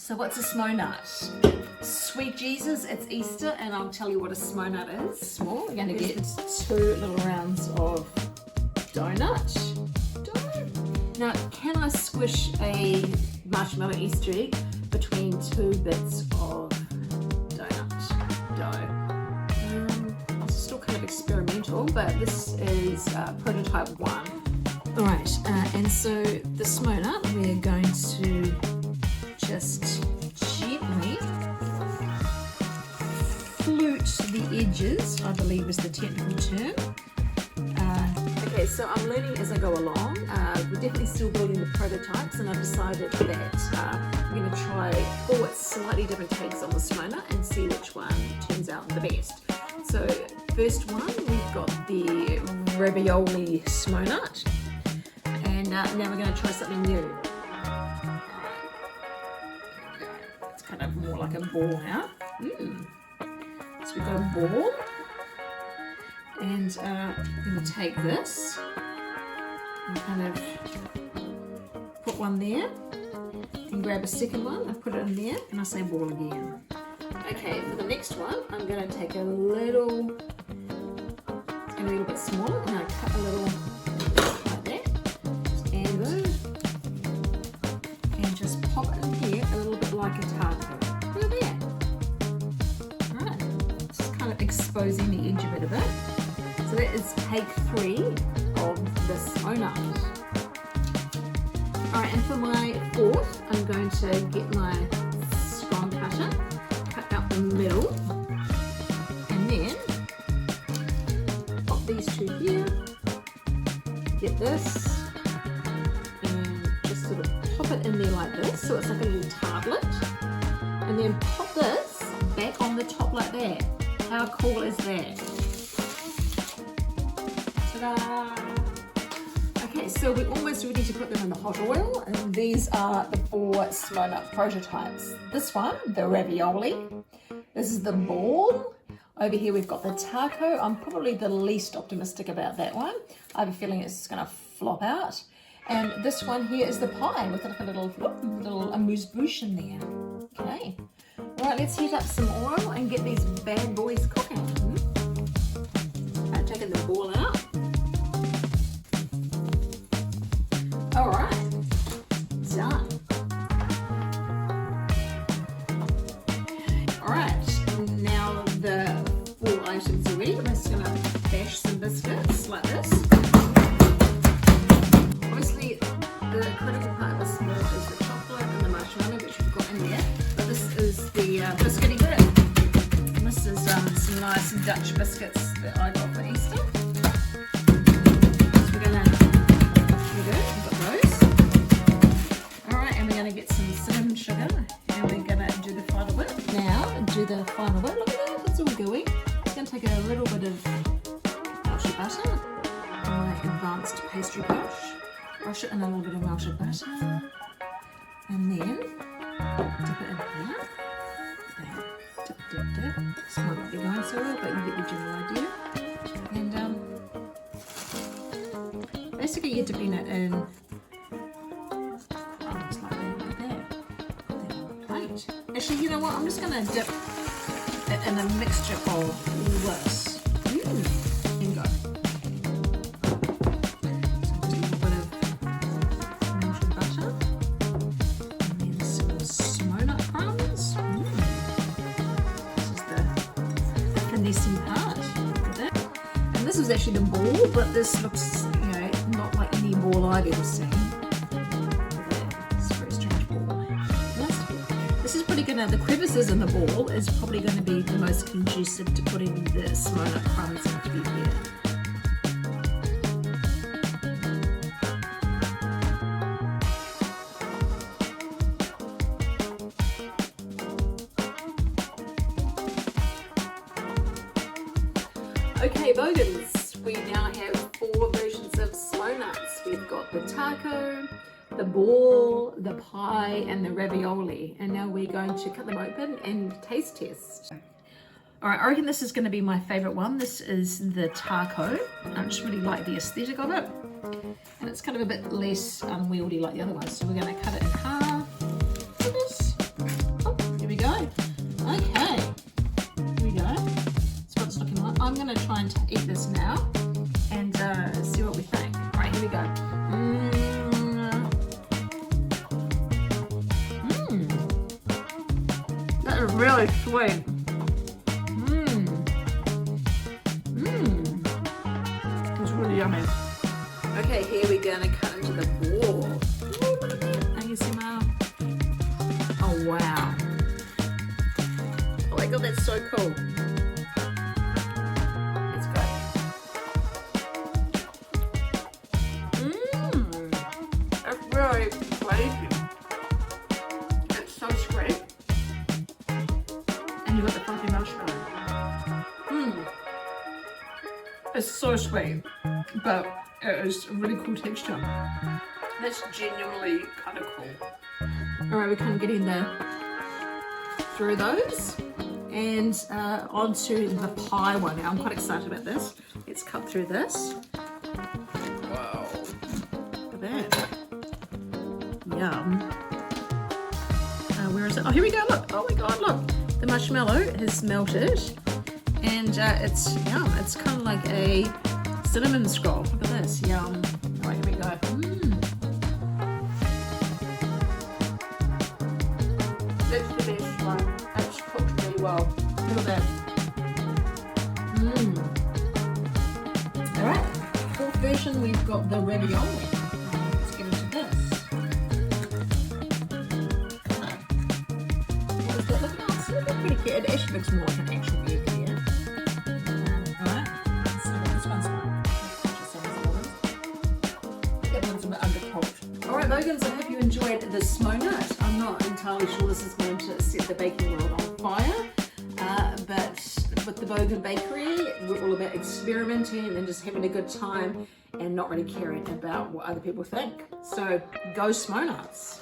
So what's a Smo'Nut? Sweet Jesus, it's Easter, and I'll tell you what a Smo'Nut is. Small. We're going to get 2 little rounds of donut dough. Now, can I squish a marshmallow Easter egg between 2 bits of donut dough? It's still kind of experimental, but this is prototype 1. Alright, and so the Smo'Nut, we're going to just gently flute the edges, I believe is the technical term. Okay, so I'm learning as I go along. We're definitely still building the prototypes, and I've decided that I'm going to try 4 slightly different takes on the Smo'Nut and see which one turns out the best. So first one, we've got the ravioli Smo'Nut, and now we're going to try something new. It's kind of more like a ball now. So we've got a ball, and I'm going to take this and kind of put one there, and grab a second one and put it in there, and I say ball again. Okay, for the next one, I'm going to take a little bit smaller, and I cut a little like that, and just pop it in here a little bit like a taco. Look at that. Alright, just kind of exposing the edge of it a bit. So that is take 3 of this Smo'Nut. Alright, and for my 4th, I'm going to get my scone cutter, cut out the middle, and then pop these 2 here, get this, and just sort of pop it in there like this, so it's like a little tablet, and then pop this back on the top like that. How cool is that? Ta-da! Okay, so we're almost ready to put them in the hot oil, and these are the 4 Smo'Nut prototypes. This one, the ravioli. This is the ball. Over here we've got the taco. I'm probably the least optimistic about that one. I have a feeling it's going to flop out. And this one here is the pie with like a little amuse-bouche in there. Okay. All right, let's heat up some oil and get these bad boys cooking. I'm taking the ball out. All right, done. All right, now the 4 items are ready. I'm just gonna bash some biscuits like this. Obviously, the critical part of this meal is the chocolate and the marshmallow, which we've got in there. But this is the biscuity bit. And this is some nice Dutch biscuits that I got for Easter. So we're gonna, we've got those. All right, and we're gonna get some cinnamon sugar, and we're gonna do the final whip. Now, do the final whip. Look at that, it's all gooey. I'm gonna take a little bit of melted butter, my advanced pastry brush it in a little bit of melted butter, and then dip it in here. Dip, dip, dip. This might not be going so well, but you get the general idea. And basically you're dipping it in just like that. Put that on the plate. Actually, you know what? I'm just going to dip it in a mixture of all this. And go. Part. Look at that. And this is actually the ball, but this looks, not like any ball I've ever seen. Look at that. It's a very strange ball. This is probably gonna, the crevices in the ball is probably going to be the most conducive to putting the Smo'Nut crumbs into the here. Okay, Bogans, we now have 4 versions of Smo'Nuts. We've got the taco, the ball, the pie, and the ravioli. And now we're going to cut them open and taste test. All right, I reckon this is going to be my favorite one. This is the taco. I just really like the aesthetic of it. And it's kind of a bit less unwieldy like the other ones. So we're going to cut it in half. Look at this. That is really sweet. It's really yummy. Okay, here we're gonna cut into the ball. Ooh, look at that. ASMR. Oh wow. Oh my god, that's so cool. It's great. It's really flaky. It's so sweet. And you got the funky marshmallow. It's so sweet, but it is a really cool texture. That's genuinely kind of cool. Alright, we're kind of getting through those and onto the pie one now. I'm quite excited about this. Let's cut through this. Wow. Look at that. Yum. Where is it? Oh, here we go. Look. Oh my god, look. The marshmallow has melted and it's yum. It's kind of like a cinnamon scroll. Look at this. Yum. Alright, here we go. That's the best one. It's cooked really well. Look at that. Alright, fourth version, we've got the ravioli. Let's get into this. What is that looking like? It's looking pretty cute. It actually looks more like an actual burger here. Alright, let's see what this one's like. That one's a bit undercooked. Alright, Bogans, I hope you enjoyed the Smo'Nuts. I'm not entirely sure this is going to set the baking world on fire, but with the Bogan Bakery, we're all about experimenting and just having a good time and not really caring about what other people think. So go Smo'Nuts.